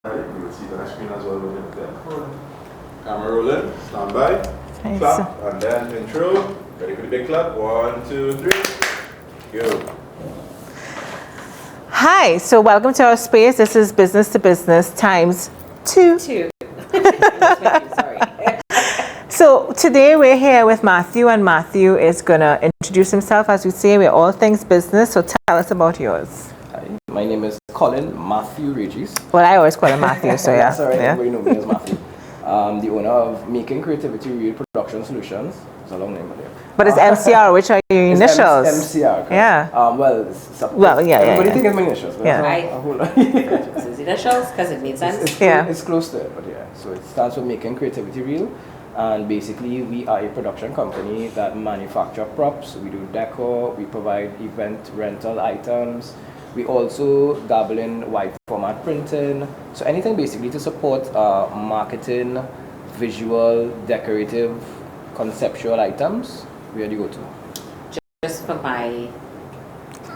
You will see it on the screen as well when you're there. Camera rolling, stand by, clap, and then intro. Ready for the big clap? 1, 2, 3, go. Hi, so welcome to our space. This is Business to Business times 2. Sorry. So today we're here with Matthew, and Matthew is going to introduce himself. As we say, we're all things business, so tell us about yours. Hi, my name is Colin Matthew Regis. Well, I always call him Matthew, so yeah. That's all right, Yeah. everybody knows me as Matthew. I'm the owner of Making Creativity Real Production Solutions. It's a long name, but yeah. But it's MCR, which are your initials? MCR, correct. Yeah. Everybody think it's my initials. But Yeah. a whole lot. This is initials because it made sense. It's close to it, but yeah. So it stands for Making Creativity Real. And basically, we are a production company that manufacture props. We do decor. We provide event rental items. We also dabble in wide format printing. So anything basically to support marketing, visual, decorative, conceptual items, we are the go-to. Just for my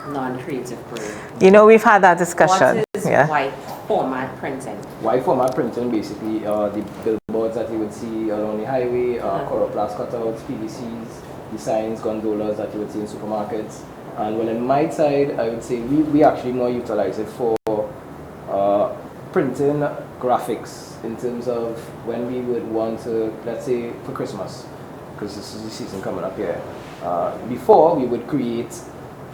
non-creative brain. You know, we've had that discussion. What is wide format printing? Wide format printing basically the billboards that you would see along the highway, coroplast cutouts, PVCs, the signs, gondolas that you would see in supermarkets. And well, in my side, I would say we actually more utilize it for printing graphics in terms of when we would want to, let's say for Christmas, because this is the season coming up here. Before we would create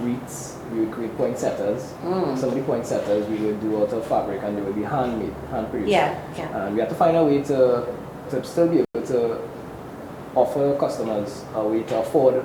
wreaths, we would create poinsettias. Some of the poinsettias we would do out of fabric and they would be handmade, hand produced. Yeah. And we had to find a way to still be able to offer customers a way to afford,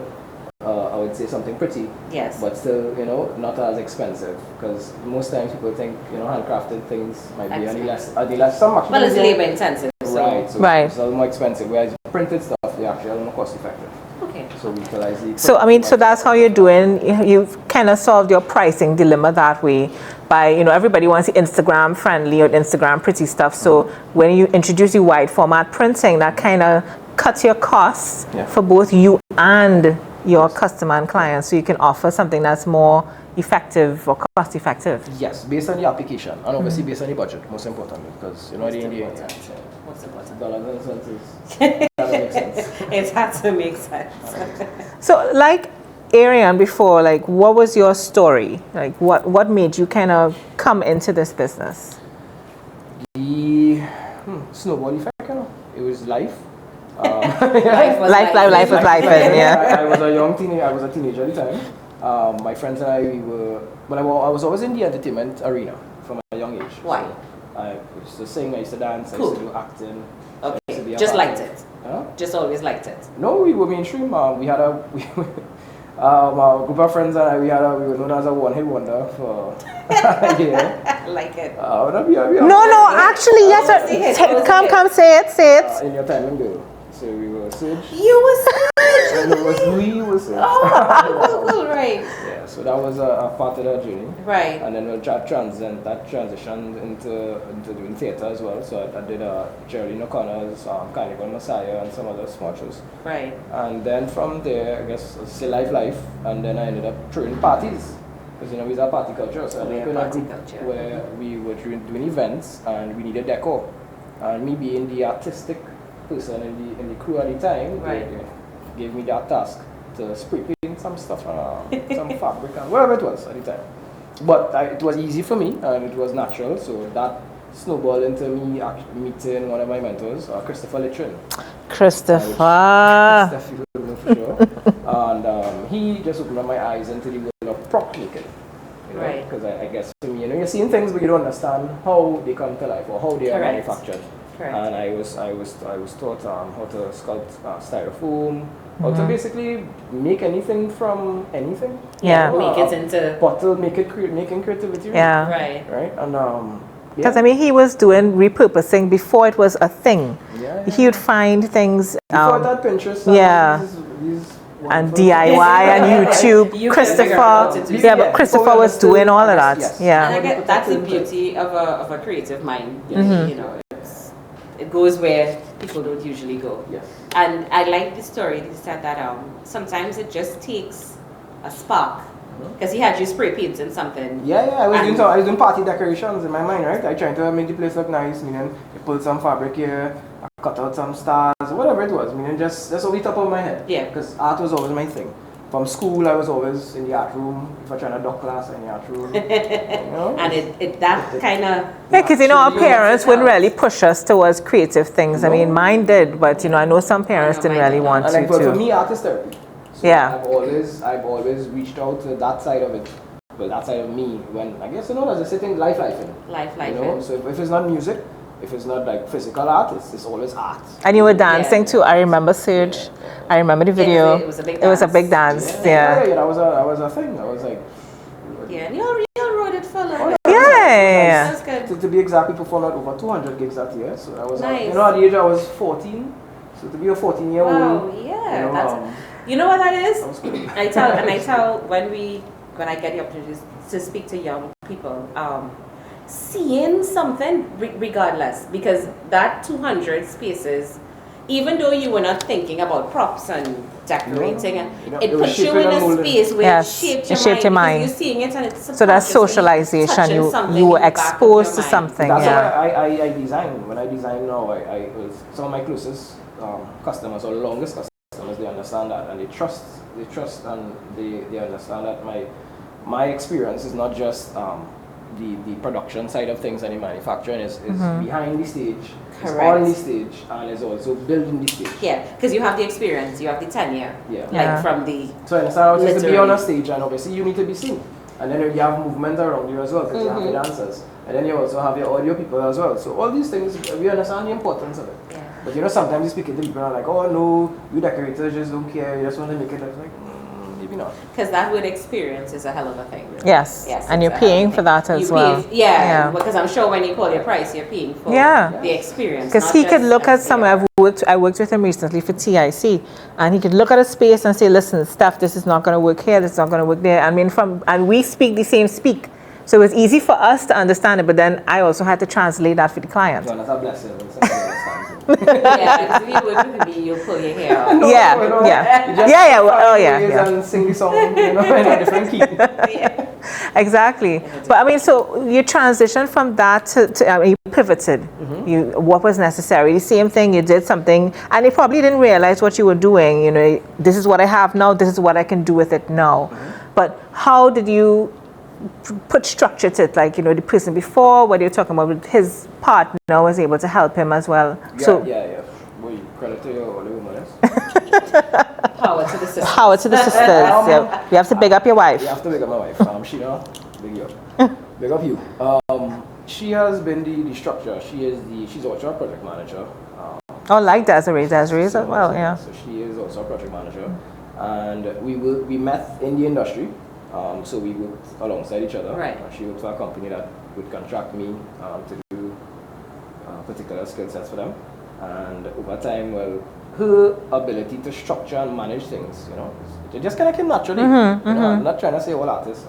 I would say, something pretty. Yes. But still, not as expensive, because most times people think, handcrafted things might be only less, some actually. Well, it's labor intensive. Right. So Right. it's a little more expensive, whereas printed stuff, they're actually a little more cost effective. Okay. So we utilize the. So that's how you're doing. You've kind of solved your pricing dilemma that way by, everybody wants the Instagram friendly or Instagram pretty stuff. So when you introduce the wide format printing, that kind of cuts your costs for both you and your customer and client, so you can offer something that's more effective or cost effective. Yes, based on the application, and obviously based on the budget, most importantly, because Most important. dollars and cents is that makes sense. It has to make sense. So like Ariane before, like what was your story? Like what made you kind of come into this business? The snowball effect, it was life. Life was life, yeah. I was a young teenager. I was a teenager at the time. My friends and I, I was always in the entertainment arena from a young age. Why? So I used to sing, I used to dance, Cool. I used to do acting. Okay. Just liked it. Huh? Just always liked it. No, we were mainstream. We had a group of friends and we were known as a one-hit wonder for a year. I like it. No, actually, yes, sir. Come, say it. In your time, girl. So we were Sage. You were Sage. And it was Louis was Sage. Cool, right. Yeah, so that was a part of that journey. Right. And then that transitioned into doing theatre as well. So I did Geraldine O'Connor's Carnival, Messiah, and some other small shows. Right. And then from there, I guess, still life. And then I ended up throwing parties. Because, we are party culture. So I ended up in a group where we were doing events and we needed decor. And me being the artistic person in the crew at the time, right. They gave me that task to spray paint some stuff on some fabric and whatever it was at the time. But it was easy for me and it was natural, so that snowballed into me meeting one of my mentors, Christopher Litrin. Christopher. Steph, you would know for sure. And he just opened up my eyes into the world of prop making. Right. Because I guess for me, you're seeing things but you don't understand how they come to life or how they are manufactured. Correct. And I was taught how to sculpt styrofoam, how to basically make anything from anything. Yeah. Make it into bottle, making creativity. Yeah. Right. And because he was doing repurposing before it was a thing. Yeah. He would find things. Before that Pinterest. These and DIY and YouTube. Christopher, but Christopher was doing all of that. Yes. Yeah. And I guess that's the beauty of a creative mind. It goes where people don't usually go. Yes. And I like the story that said that sometimes it just takes a spark Because he had you spray painting something. Yeah, I was doing party decorations in my mind, right? I tried to make the place look nice, meaning I pulled some fabric here, I cut out some stars, whatever it was, meaning just that's all the top of my head. Yeah. Because art was always my thing. From school, I was always in the art room. If I trying to dock class, in the art room. And that kind of... Yeah, because, our parents wouldn't really push us towards creative things. I mean, mine did, but, I know some parents didn't really want and to. For me, art is therapy. So Yeah. I've always reached out to that side of it. Well, that side of me, when, I guess, as a sitting life in. So if it's not music, if it's not like physical art, it's always art. And you were dancing too. I remember Serge. I remember the video. It was a big dance. It was a big dance. Yeah. That was a thing. I was like. Yeah, and you all wrote it for like. Yeah. That's good. To be exact, we performed at over 200 gigs that year. So I was, nice. at the age I was 14. So to be a 14-year-old. Wow, yeah. You know what that is? I tell when I get the opportunity to speak to young people, seeing something regardless, because that 200 spaces, even though you were not thinking about props and decorating, it puts you in a space where it shaped your mind. You're seeing it and it's so that's socialization. You were exposed to something. That's why I design. When I design now, I some of my closest customers or longest customers, they understand that and they trust and they understand that my experience is not just the production side of things and the manufacturing is behind the stage, is on the stage, and is also building the stage. Yeah, because you have the experience, you have the tenure. Like from the. So I understand how it is to be on a stage, and obviously you need to be seen. And then you have movement around you as well, because you have the dancers. And then you also have your audio people as well. So all these things, we understand the importance of it. Yeah. But sometimes you speak to people and are like, oh no, you decorators just don't care, you just want to make it look like, maybe not. Because that word experience is a hell of a thing. Yes. And you're paying for that as well. Because I'm sure when you call your price, you're paying for the experience. Because he could look at somewhere. I worked with him recently for TIC, and he could look at a space and say, listen, Steph, this is not going to work here, this is not going to work there. I mean, and we speak the same speak. So it was easy for us to understand it, but then I also had to translate that for the client. So that's a blessing. Because if you work with me, you'll pull your hair out. And sing the song, in a different key. Exactly. But I mean, so you transitioned from that to you pivoted. What was necessary? The same thing, you did something, and you probably didn't realize what you were doing. This is what I have now, this is what I can do with it now. But how did you put structure to it? Like, the person before, what you're talking about with his partner was able to help him as well. Well, credit to your older woman. Power to the sisters. Power to the sisters. You have to big up your wife. You have to big up my wife. Big you up. Big up you. She has been the structure. She's also a project manager. Like Desiree as well, yeah. So she is also a project manager. And we met in the industry. So we worked alongside each other. Right. She worked for a company that would contract me to do particular skill sets for them. And over time, her ability to structure and manage things, it just kind of came naturally. I'm not trying to say all artists.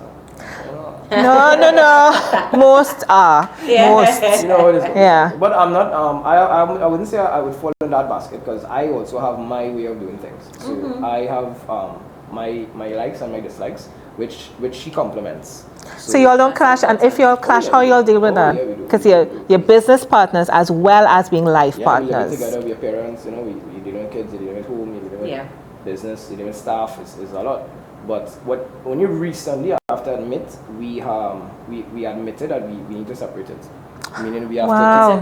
No. Most are. Most. What is it? Yeah. But I'm not. I wouldn't say I would fall in that basket because I also have my way of doing things. So I have my likes and my dislikes, which she complements. So y'all don't clash, and if y'all clash, how y'all deal with that? Because you're business partners as well as being life partners. We live together, we're parents, we deal with kids, we deal with home, we deal with business, we deal with staff, it's a lot. But when you recently have to admit, we admitted that we need to separate it. Meaning we have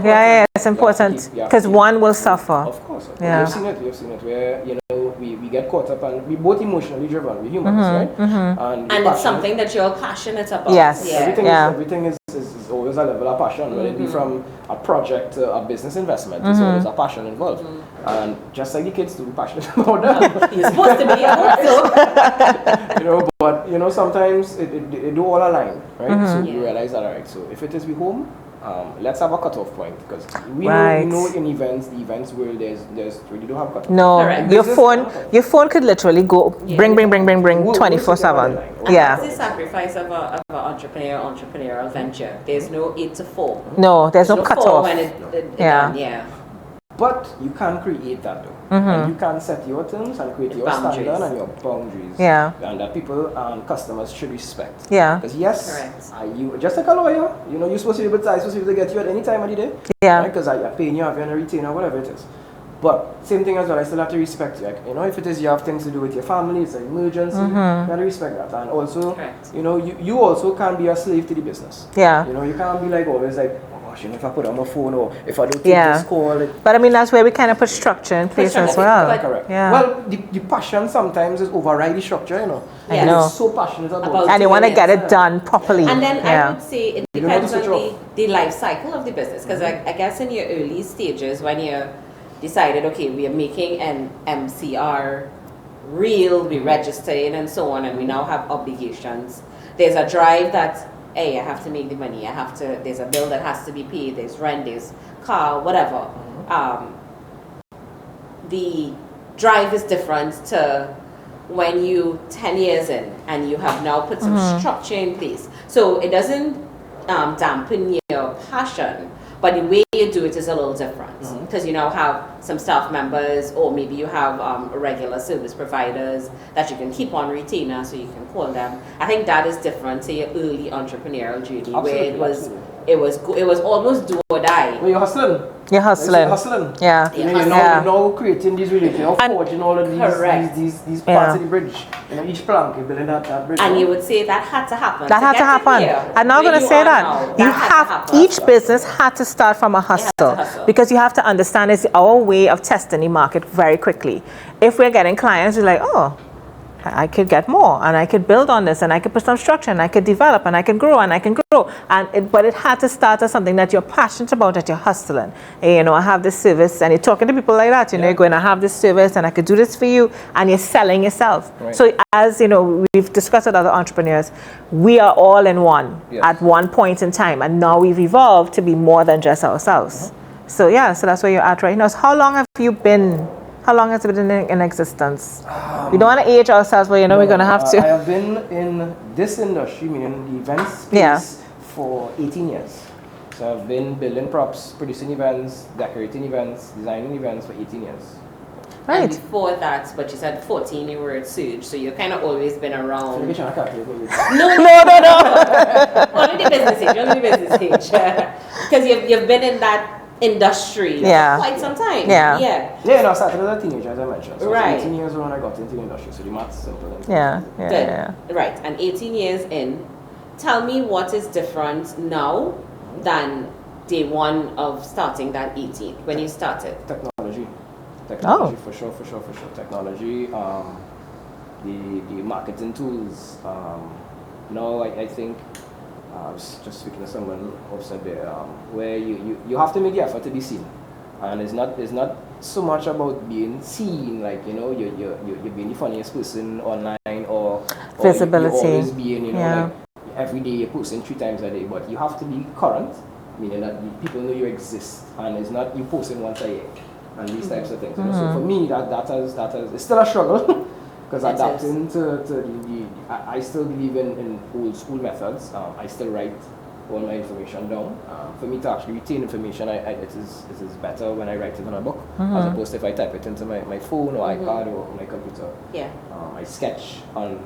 to... it's important. Because one will suffer. Of course. Yeah. We've seen it where, we get caught up and we both emotionally driven, we're humans, right? And it's something that you're passionate about. Yes. Everything is always a level of passion, whether it be from a project to a business investment, there's always a passion involved. And just like the kids to be passionate about that. You're supposed to be, I hope so. But sometimes it do all align, right? So you realize that, alright, so if it is we home, let's have a cutoff point because we know in the events where there's you don't have cutoff. No, your phone could literally go bring 24/7. That's the sacrifice of an entrepreneurial venture. There's no 8 to 4. No, there's no cutoff. When it done. But you can create that though. And you can set your terms and create your Boundaries. standard and your boundaries. Yeah. And that people and customers should respect. Yeah. Because yes, Correct. you just like a lawyer, you know, you're supposed to be able to get you at any time of the day. Yeah. Because I'm paying you, having a retainer, whatever it is. But same thing as well, I still have to respect you. Like, you know, if it is you have things to do with your family, it's an emergency, you have to respect that. And also, Correct. you know, you also can be a slave to the business. Yeah. You know, you can't be like always like, oh gosh, you know, if I put on my phone or if I don't take Yeah. this call. But I mean, that's where we kind of put structure in place as well. Correct. Yeah. Well, the passion sometimes is override the structure, you know. I know. You're so passionate about And you want to doing get it. it done properly. And then I yeah. would say it You don't have to depends on switch the life cycle of the business. Because I guess in your early stages, when you decided, okay, we are making an MCR reel, we register it and so on, and we now have obligations. There's a drive that, hey, I have to make the money, there's a bill that has to be paid, there's rent, there's car, whatever. The drive is different to when you 10 years in and you have now put some structure in place. So it doesn't dampen your passion, but the way you do it is a little different because you now have some staff members, or maybe you have regular service providers that you can keep on retainer, so you can call them. I think that is different to your early entrepreneurial journey, where it was almost do or die. Well, you're hustling. You're hustling. Yeah. You know, you're now creating these relationships, forging all of these parts of the bridge. You know, each plank, you're building that bridge. And you would say that had to happen. That had to happen. I'm not going to say that. You have, each business had to start from a hustle, because you have to understand it's our way of testing the market very quickly. If we're getting clients, you're like, oh, I could get more, and I could build on this, and I could put some structure, and I could develop, and I can grow, but it had to start as something that you're passionate about, that you're hustling. And, you know, I have this service, and you're talking to people like that, you know, you're going, I have this service, and I could do this for you, and you're selling yourself. Right. So as, you know, we've discussed with other entrepreneurs, we are all in one at one point in time, and now we've evolved to be more than just ourselves. So yeah, so that's where you're at right now. So how long has it been in existence? We don't want to age ourselves, but you know, we're going to have to. I have been in this industry, meaning the event space, for 18 years. So I've been building props, producing events, decorating events, designing events for 18 years. Right. And before that, but you said 14 you were at Surge, so you've kind of always been around. No. Only the business age. Because you've been in that industry for quite some time. Yeah, no, I started as a teenager, as I mentioned. So 18 years when I got into the industry, so the math's simple. Yeah. Right, and 18 years in, tell me what is different now than day one of starting that 18, when you started? Technology, for sure. Technology, the marketing tools. Now I think, I was just speaking to someone who said there, where you have to make the effort to be seen, and it's not so much about being seen, like, you know, you're being the funniest person online, or visibility. You're always being, you know, like every day you're posting 3 times a day, but you have to be current, meaning that people know you exist, and it's not you posting once a year and these types of things. You know? So for me, that is it's still a struggle. Because adapting to I still believe in old school methods. I still write all my information down. For me to actually retain information, it is better when I write it on a book, as opposed to if I type it into my phone or iPad or my computer. Yeah. I sketch on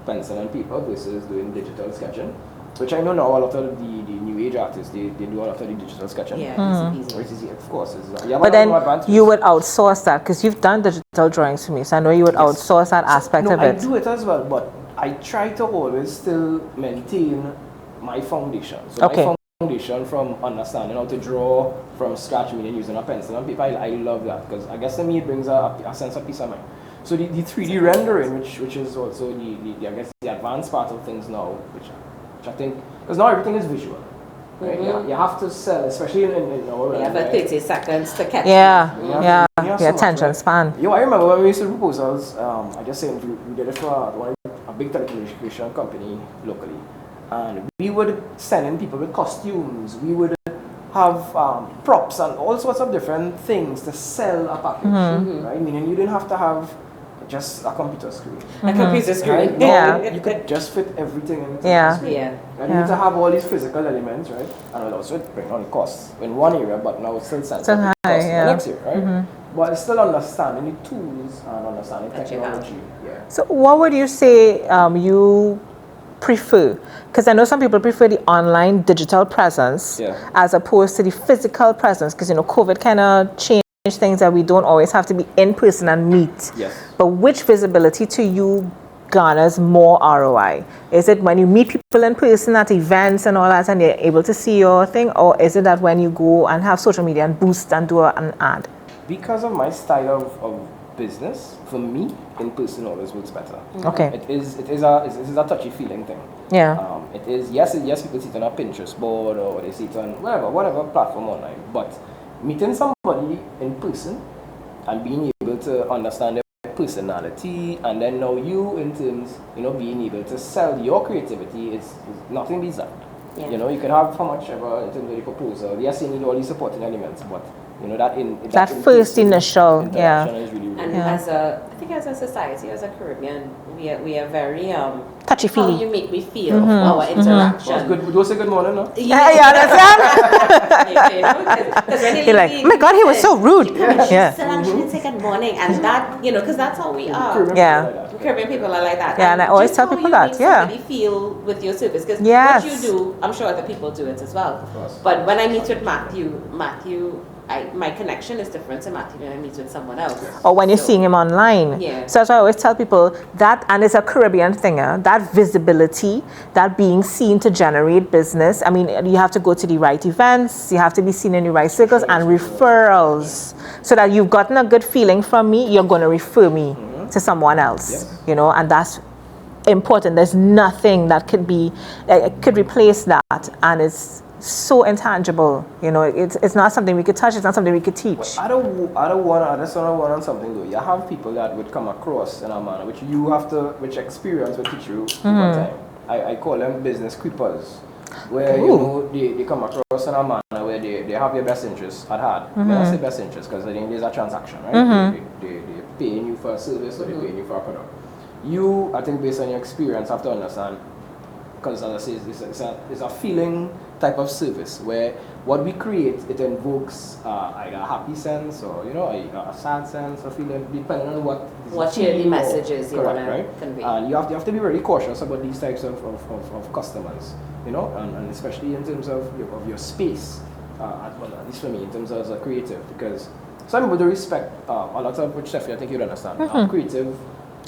pencil and paper versus doing digital sketching, which I know now a lot of the new age artists, they do a lot of the digital sketching. Yeah, it's easy. Which is, of course, but then you would outsource that, because you've done digital drawings for me, so I know you would outsource that aspect of it. I do it as well, but I try to always still maintain my foundation. So my foundation from understanding how to draw from scratch, meaning using a pencil and paper, I love that, because I guess to me it brings a sense of peace of mind. So the 3D rendering, which is also the I guess the advanced part of things now, which I think, because now everything is visual, right? You have to sell, especially in our You have 30 seconds to catch. The attention span. I remember when we used to do proposals, I just said we did it for a big telecommunication company locally, and we would send in people with costumes, we would have props and all sorts of different things to sell a package, right? Meaning you didn't have to have just a computer screen. A computer screen. Right? Yeah. You could just fit everything into Yeah. the screen. Yeah. And you need to have all these physical elements, right? And it'll also bring on costs in one area, but now it's still sensitive high, cost in yeah. the next area, right? But it's still understanding the tools and understanding That you have. technology. Yeah. So what would you say you prefer? Because I know some people prefer the online digital presence as opposed to the physical presence, because COVID kind of changed things that we don't always have to be in person and meet. Yes. But which visibility to you garners more ROI? Is it when you meet people in person at events and all that and they're able to see your thing, or is it that when you go and have social media and boost and do an ad? Because of my style of business, for me, in person always works better. Okay. It is a touchy feeling thing. Yeah. It is yes people see it on a Pinterest board or they see it on whatever platform online. But meeting somebody in person and being able to understand their personality, and then now you in terms, being able to sell your creativity is nothing beats that. Yeah. You can have how much ever in terms of the proposal. Yes, you need all these supporting elements, but that first initial, is really, really and as a society, as a Caribbean, we are very touchy feely. How you make me feel our interaction. Good. Do say good morning, no? Yeah, Because when you're like, oh my God, he was so rude. Yeah. Still actually say good morning, and that because that's how we are. Yeah. Caribbean people are like that. Yeah, and I always tell people that. Yeah. Somebody feel with your service, because yes. what you do, I'm sure other people do it as well. Of course. But when I meet with Matthew. My connection is different to Matthew when I meet with someone else. Or when you're seeing him online. Yeah. So that's why I always tell people that, and it's a Caribbean thing, that visibility, that being seen to generate business. I mean, you have to go to the right events, you have to be seen in the right circles, and referrals. So that you've gotten a good feeling from me, you're going to refer me to someone else. Yes. And that's important. There's nothing that could replace that, and it's so intangible. It's not something we could touch, it's not something we could teach. Well, I don't want on something though. You have people that would come across in a manner which experience will teach you over time. I call them business creepers, where they come across in a manner where they have your best interests at heart. When I say best interest, because I think there's a transaction, right? They're paying you for a service or they're paying you for a product. You, I think based on your experience, have to understand, because as I say, it's a feeling type of service where what we create, it invokes either a happy sense or a sad sense or feeling, depending on what the messages you want to convey. And you have to be very cautious about these types of customers, and especially in terms of your space, at least for me, in terms of as a creative, because some people do respect a lot of which stuff I think you'd understand. Creative.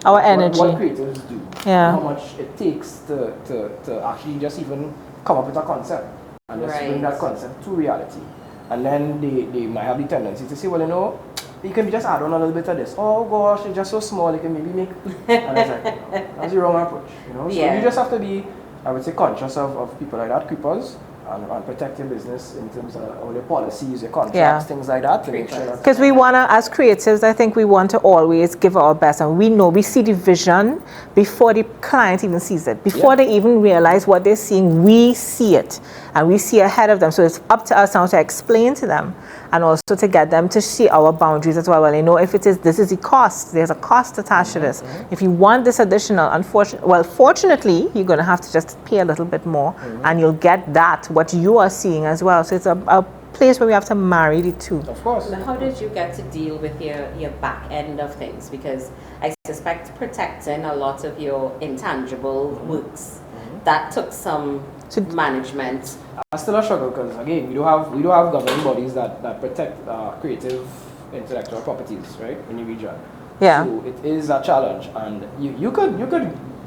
Our energy. What creatives do. Yeah. How much it takes to actually just even come up with a concept and just bring that concept to reality. And then they might have the tendency to say, well, you can just add on a little bit of this. Oh gosh, it's just so small, you can maybe make. And it's like, that's the wrong approach. So you just have to be, I would say, conscious of people like that, creepers. And protect your business in terms of all your policies, your contracts, things like that. Because we want to, as creatives, I think we want to always give our best. And we see the vision before the client even sees it. Before they even realize what they're seeing, we see it. And we see ahead of them. So it's up to us now to explain to them. And also to get them to see our boundaries as well. Well, if this is the cost, there's a cost attached to this. If you want this additional, fortunately, you're going to have to just pay a little bit more, and you'll get what you are seeing as well. So it's a place where we have to marry the two. Of course. Now, how did you get to deal with your back end of things? Because I suspect protecting a lot of your intangible works, that took some management. It's still a struggle because again we do have governing bodies that protect creative intellectual properties, right, in the region. Yeah. So it is a challenge, and you could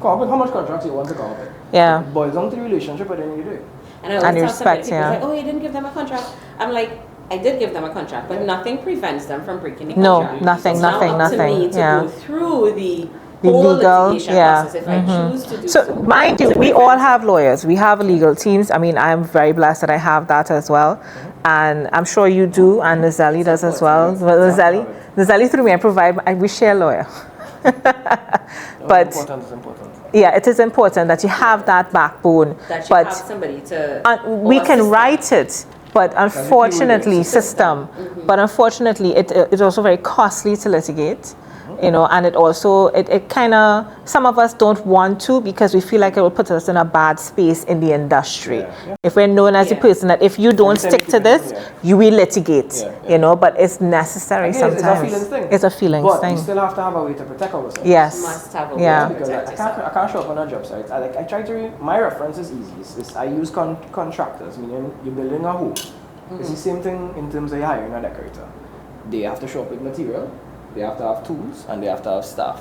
come up with how much contracts you want to come up with. Yeah. It boils down to the relationship at the end of the day. And I always tell somebody, people like, oh, you didn't give them a contract. I'm like, I did give them a contract, but nothing prevents them from breaking the contract. No, nothing. It's now up to me to go through the whole legal litigation process if I choose to do so. So mind you, we all have lawyers. We have legal teams. I mean, I'm very blessed that I have that as well. And I'm sure you do, and Nazali does as well. Nazali through me, we share a lawyer. But it's important. Yeah, it is important that you have that backbone. That you have somebody to... we can write it, but unfortunately, but unfortunately, it's also very costly to litigate. you know, and it also, it kind of, some of us don't want to because we feel like it will put us in a bad space in the industry. If we're known as the person that if you don't stick to this, you will litigate, you know, but it's necessary sometimes. It's a feelings thing. It's a feelings but thing. We still have to have a way to protect ourselves. Yes. Must have a way to protect yourself. I can't show up on a job site. I try to, my reference is easy. I use contractors, meaning you're building a home. It's the same thing in terms of hiring a decorator. They have to show up with material, they have to have tools, and they have to have staff.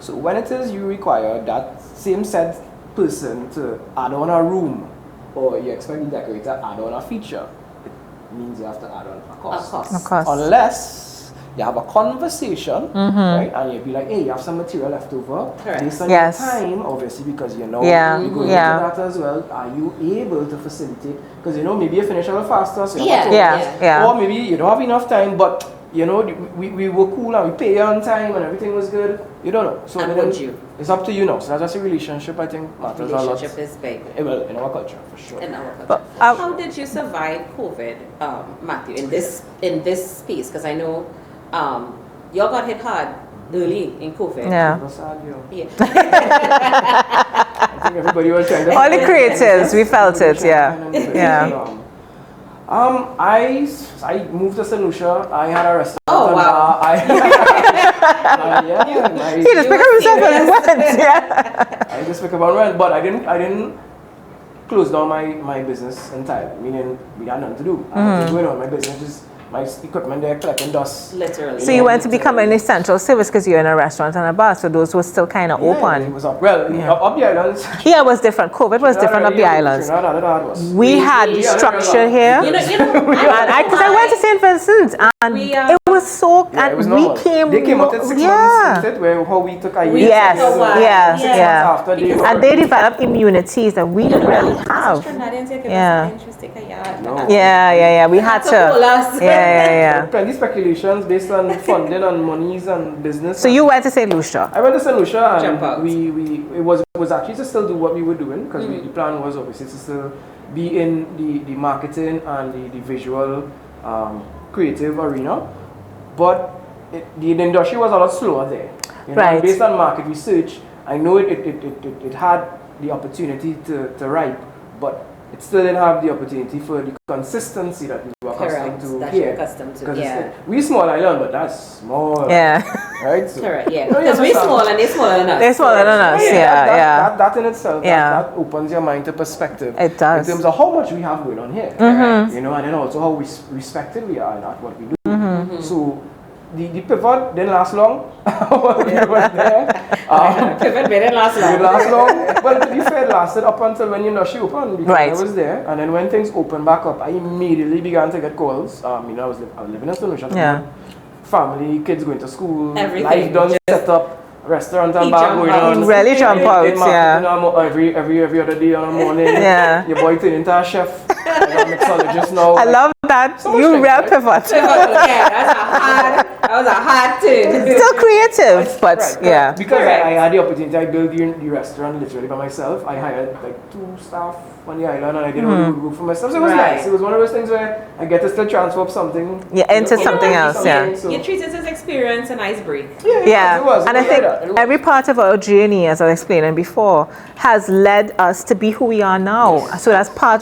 So when it is you require that same said person to add on a room, or you expect the decorator to add on a feature, it means you have to add on a cost. Of course. Unless you have a conversation, right? And you'll be like, hey, you have some material left over. Based on your time, obviously, because you know you're going into that as well. Are you able to facilitate? Because you know, maybe you finish a little faster, so or maybe you don't have enough time, but you know, we were cool and we pay you on time and everything was good. You don't know. So then it's up to you now. So that's just a relationship, I think, matters a lot. Relationship is big. Well, in our culture, for sure. In our culture. How did you survive COVID, Matthew, in this space? Because I know y'all got hit hard early in COVID. Yeah. It was sad, I think everybody was trying to... All the creatives, we felt it, I moved to St. Lucia. I had a restaurant. Oh, wow. He just picked up himself and went, I just picked up and went, but I didn't close down my business entirely, meaning we had nothing to do. I had going on my business, just my equipment there collecting dust. Literally. So you went to become an essential service because you're in a restaurant and a bar, so those were still kind of open. It was up. Well, up the islands. Yeah, it was different. COVID was different up the islands. We had the structure here. Because I went to St. Vincent and it was so, and we came. They came out at 6 months, where how we took a year. Yes. And they developed immunities that we didn't really have. We had to. Plenty speculations based on funding and monies and business. So you went to St. Lucia? I went to St. Lucia and it was actually to still do what we were doing because the plan was obviously to still be in the marketing and the visual creative arena. But the industry was a lot slower there. You know, right. Based on market research, I know it had the opportunity to ripe, but it still didn't have the opportunity for the consistency that we were accustomed to here. We're small island, but that's small. Yeah. Right? So, correct, yeah. Because we're small and they're smaller than us. They're smaller than us, That in itself, that opens your mind to perspective. It does. In terms of how much we have going on here. You know, and then also how respected we are at what we do. So, the pivot didn't last long. Pivot didn't last long. It last long. Well, to be fair, it lasted up until when the industry opened. Because I was there, and then when things opened back up, I immediately began to get calls. You know, I was living in St. Lucia. Family, kids going to school, life done, set up, restaurant and bar going on. Really jump out, every other day on a morning. Your boy turned into a chef. I'm a mixologist now. I love that. So you real pivot. That was a hard turn. Still creative, but Because I had the opportunity, I built the restaurant literally by myself. I hired like 2 staff on the island and I did all the work for myself. So it was nice. It was one of those things where I get to still transfer something. Into something else, So you treat it as experience and ice break. It was. And I think every part of our journey, as I was explaining before, has led us to be who we are now. So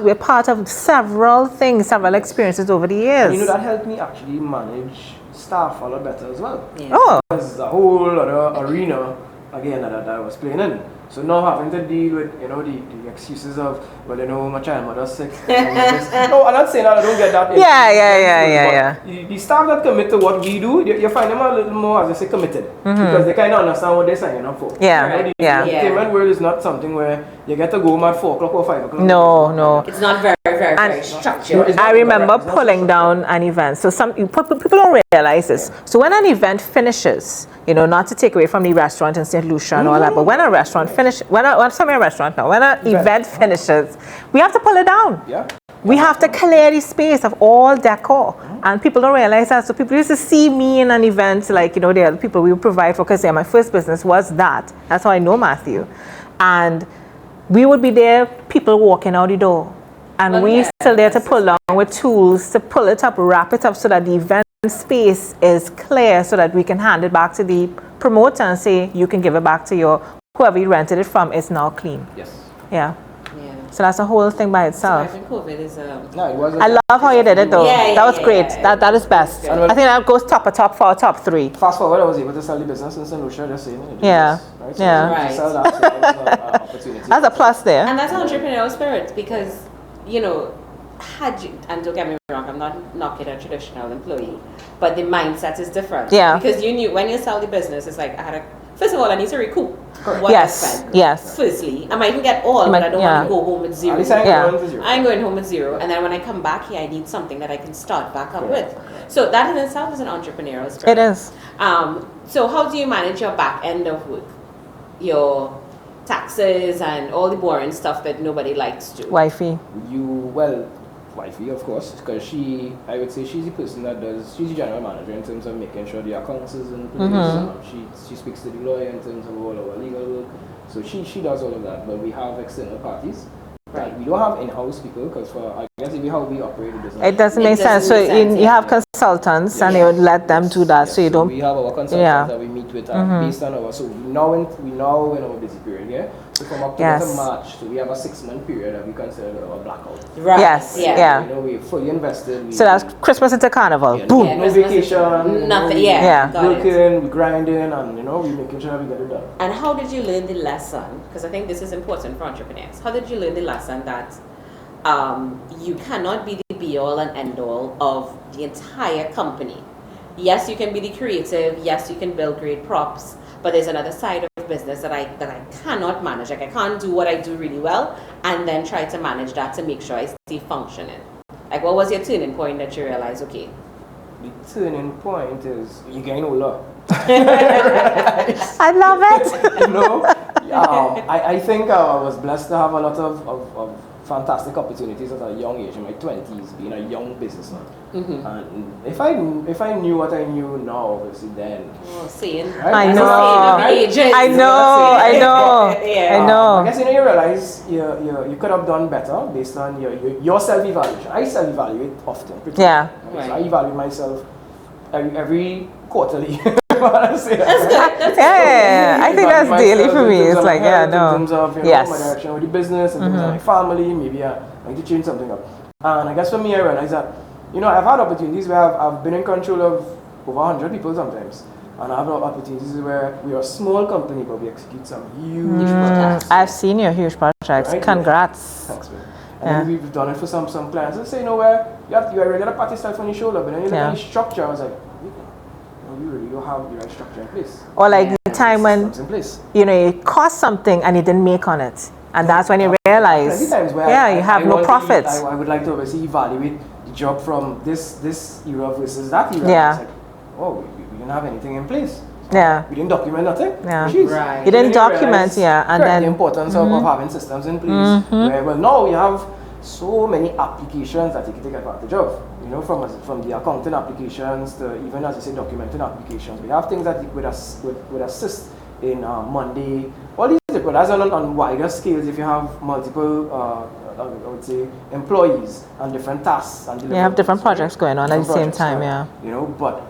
we're part of several things, several experiences over the years. And you know, that helped me actually manage staff a lot better as well. Oh. There's a whole other arena, again, that I was playing in. So now having to deal with, you know, the excuses of, well, you know, my child mother's sick. No, I'm not saying that I don't get that. Yeah. The staff that commit to what we do, you find them a little more, as I say, committed. Because they kind of understand what they're signing up for. The entertainment world is not something where you get to go home at 4 o'clock or 5 o'clock. No. It's not very structured. I remember pulling down an event. So people don't realize this. So when an event finishes, you know, not to take away from the restaurant in St. Lucia and all that, but when a restaurant finishes, when an event finishes, we have to pull it down. We have to clear the space of all decor. And people don't realize that. So people used to see me in an event, like, you know, the other people we would provide for, because my first business was that. That's how I know Matthew. And we would be there, people walking out the door. And we still there to pull down with tools to pull it up, wrap it up so that the event space is clear so that we can hand it back to the promoter and say, you can give it back to your, whoever you rented it from is now clean. Yes. Yeah. So that's a whole thing by itself. So I think COVID is No, it wasn't. I love how you did it though. That was great. That is best. And I think that goes top for our top 3. Fast forward, I was able to sell the business in St. Lucia just saying. Yeah. Right? So Yeah. Right. to sell that, so that was an opportunity. That's a plus there. And that's entrepreneurial spirit because, you know, had you, and don't get me wrong, I'm not knocking a traditional employee, but the mindset is different. Yeah. Because you knew when you sell the business, it's like, first of all, I need to recoup what I Yes. spent. Yes. Firstly, I might even get all, but I don't want to go home with zero. At least I ain't Yeah. going to zero. I ain't going home with zero. And then when I come back here, I need something that I can start back up with. So that in itself is an entrepreneurial spirit. It is. So how do you manage your back end of work? Your taxes and all the boring stuff that nobody likes to. Wifey. Wifey, of course, because I would say she's the person that she's the general manager in terms of making sure the accounts is in place. She speaks to the lawyer in terms of all our legal work. So she does all of that, but we have external parties. Right. We don't have in-house people because I guess if how we operate the business. It doesn't make sense. So you have consultants and you would let them do that. So you don't. We have our consultants that we meet with based on our. So we now in our busy period, yeah. So from October to March, so we have a 6-month period that we consider our blackout. Right. Yes. Yeah. You know, we're fully invested. So that's Christmas into Carnival. Boom. Yeah, no vacation. Nothing. Working, we grinding, and you know, we making sure we get it done. And how did you learn the lesson? Because I think this is important for entrepreneurs. How did you learn the lesson that you cannot be the be-all and end-all of the entire company? Yes, you can be the creative. Yes, you can build great props. But there's another side of business that I cannot manage. Like I can't do what I do really well and then try to manage that to make sure I stay functioning. Like what was your turning point that you realized, okay? The turning point is you're getting older. I love it. You know, I think I was blessed to have a lot of fantastic opportunities at a young age, in my 20s, being a young businessman. And if I knew what I knew now, obviously then. Oh, seeing. Right? I know. I know. I guess you realize you could have done better based on your self-evaluation. I self-evaluate often. Yeah. Right. So I evaluate myself every quarterly. That's good. Yeah, I think that's daily for me. It's like, in terms of my direction with the business, in terms of my family, maybe I need to change something up. And I guess for me, I realized that, I've had opportunities where I've been in control of over 100 people sometimes. And I have opportunities where we are a small company, but we execute some huge projects. I've seen your huge projects. Right? Congrats. Thanks, man. And then we've done it for some clients. And say, where you already got a party style on your shoulder, but then you look at the structure, I was like, we really don't have the right structure in place. Or like the time when, it cost something and you didn't make on it. And that's when you realize, you have no profits. I would like to obviously evaluate the job from this era versus that era. Yeah. It's like, we didn't have anything in place. Yeah. We didn't document nothing. Yeah. Right. You didn't document, and then the importance of having systems in place. Where, now we have so many applications that you can take advantage of. From the accounting applications to even, as you say, documenting applications. We have things that would assist in Monday. All these people, that's on wider scales if you have multiple, I would say, employees and different tasks. And you have different projects going on at the same time, But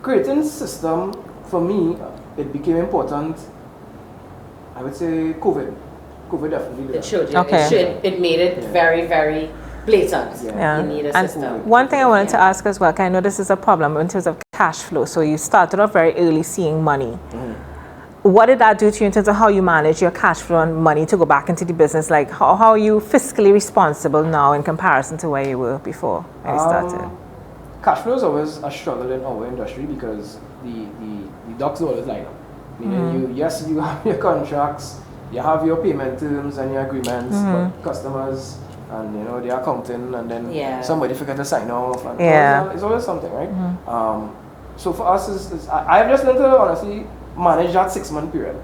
creating system, for me, it became important, I would say, COVID. COVID definitely did. It showed you. Okay. It made it very, very blatant. Yeah. You need a system. One thing I wanted to ask as well, I know this is a problem in terms of cash flow. So you started off very early seeing money. What did that do to you in terms of how you manage your cash flow and money to go back into the business? Like how are you fiscally responsible now in comparison to where you were before when you started? Cash flow is always a struggle in our industry because the ducks always line up. Meaning you have your contracts, you have your payment terms and your agreements, but customers and the accounting, and then somebody forget to sign off, and it's always something, right? So for us, I've just learned to honestly manage that 6-month period.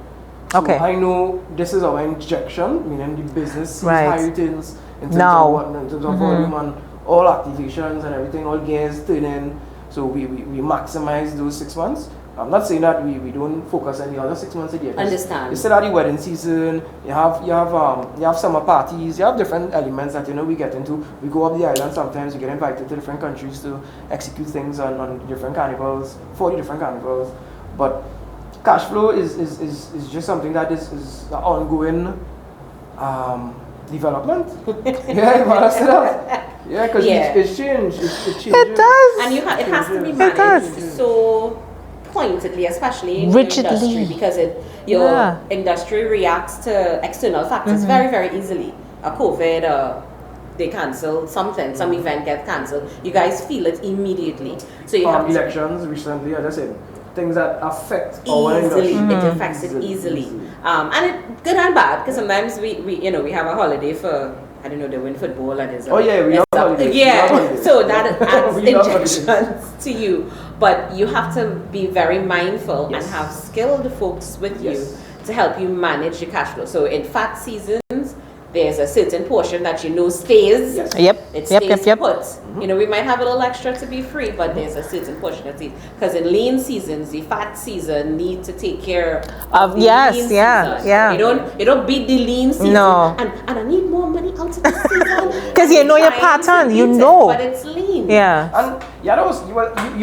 So I know this is our injection, meaning the business sees high returns in terms of volume and all activations and everything, all gears turning. So we maximize those 6 months. I'm not saying that we don't focus on the other 6 months a year. Understand. You still have the wedding season. You have summer parties. You have different elements that we get into. We go up the island sometimes. We get invited to different countries to execute things on different carnivals, 40 different carnivals. But cash flow is just something that is an ongoing development. Yeah, because it's changed. It changes. It does. And it has to be managed so pointedly, especially in your industry, because your industry reacts to external factors very, very easily. A COVID, they cancel something, some event gets cancelled. You guys feel it immediately. So you have elections recently, as I said, things that affect our industry. It affects it easily. And it good and bad, because sometimes we have a holiday for, I don't know, they win football and it's we have holidays. Yeah, so that adds injections to you. But you have to be very mindful and have skilled folks with you to help you manage your cash flow. So in fat seasons, there's a certain portion that stays. It stays put. We might have a little extra to be free, but there's a certain portion that stays. Because in lean seasons, the fat season need to take care of the lean season. You don't beat the lean season. No. And I need more money out of the season. Because you know your pattern, but it's lean. Yeah. And you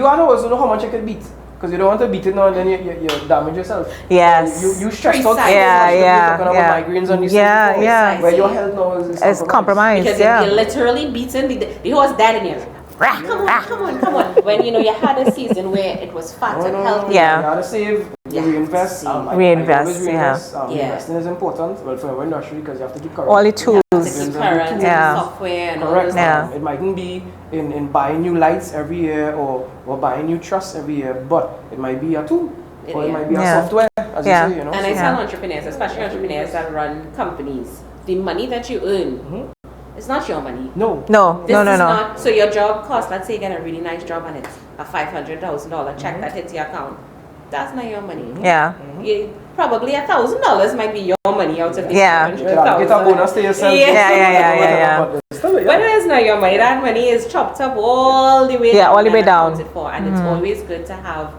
also know how much you can beat. Because you don't want to beat it now and then you damage yourself. Yes. You stress out migraines on yourself. Where your health now is compromised. Because you're literally beaten, the horse dead in you. Come on. When you had a season where it was fat and healthy. You had to save, reinvest. Investing is important, but for our industry, because you have to keep current. All the tools. Current software and all this. It mightn't be in buying new lights every year or buying new truss every year, but it might be a tool. Or it might be a software, as you say, And I tell entrepreneurs, especially entrepreneurs that run companies, the money that you earn, it's not your money. No. Not, so your job costs, let's say you get a really nice job and it's a $500,000 check that hits your account. That's not your money. Yeah. Probably $1,000 might be your money out of the $500,000. Get a bonus to yourself. But it's not your money. That money is chopped up all the way down. All the way down. And it's always good to have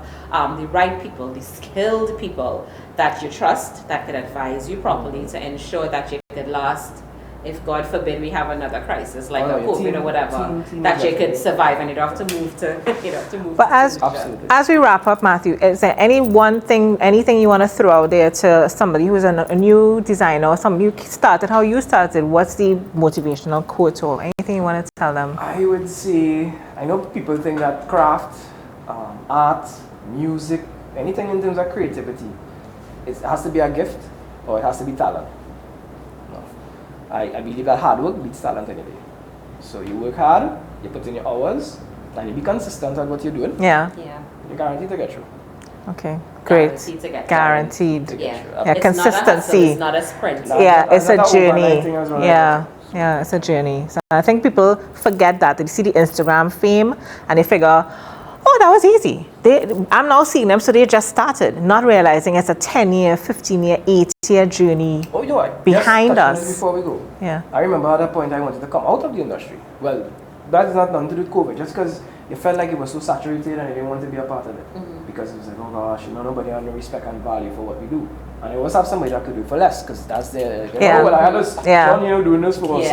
the right people, the skilled people that you trust, that could advise you properly to ensure that you could last. If God forbid we have another crisis like a COVID or whatever, that you could survive and you don't have to move to. But as we wrap up, Matthew, is there anything you want to throw out there to somebody who's a new designer or somebody how you started? What's the motivational quote or anything you want to tell them? I would say, I know people think that craft, art, music, anything in terms of creativity, it has to be a gift or it has to be talent. I believe that hard work beats talent any day. So you work hard, you put in your hours, and you be consistent on what you're doing. Yeah. You're guaranteed to get through. Okay, great. Guaranteed. Consistency. It's not a sprint. It's a journey. Yeah, it's a journey. So I think people forget that. They see the Instagram fame and they figure, oh, that was easy. I'm now seeing them, so they just started, not realizing it's a 10-year, 15-year, 8-year journey behind us. Before we go, I remember at that point I wanted to come out of the industry. Well, that is not nothing to do with COVID, just because you felt like it was so saturated and I didn't want to be a part of it. Because it was like, oh gosh, nobody had no respect and value for what we do. And I always have somebody that could do it for less, because that's the, well, I had this John, doing this for us.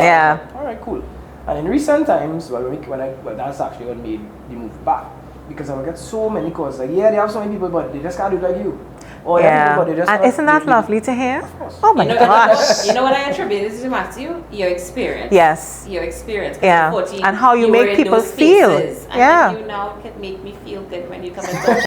All right, cool. And in recent times, that's actually what made the move back. Because I would get so many calls like, they have so many people, but they just can't do it like you. Or people, but they just and isn't that lovely to hear? Of course. Oh my gosh. You know what I attribute this to, Matthew? Your experience. Yes. Your experience. Yeah. 14, and how you make people feel. And you now can make me feel good when you come and talk.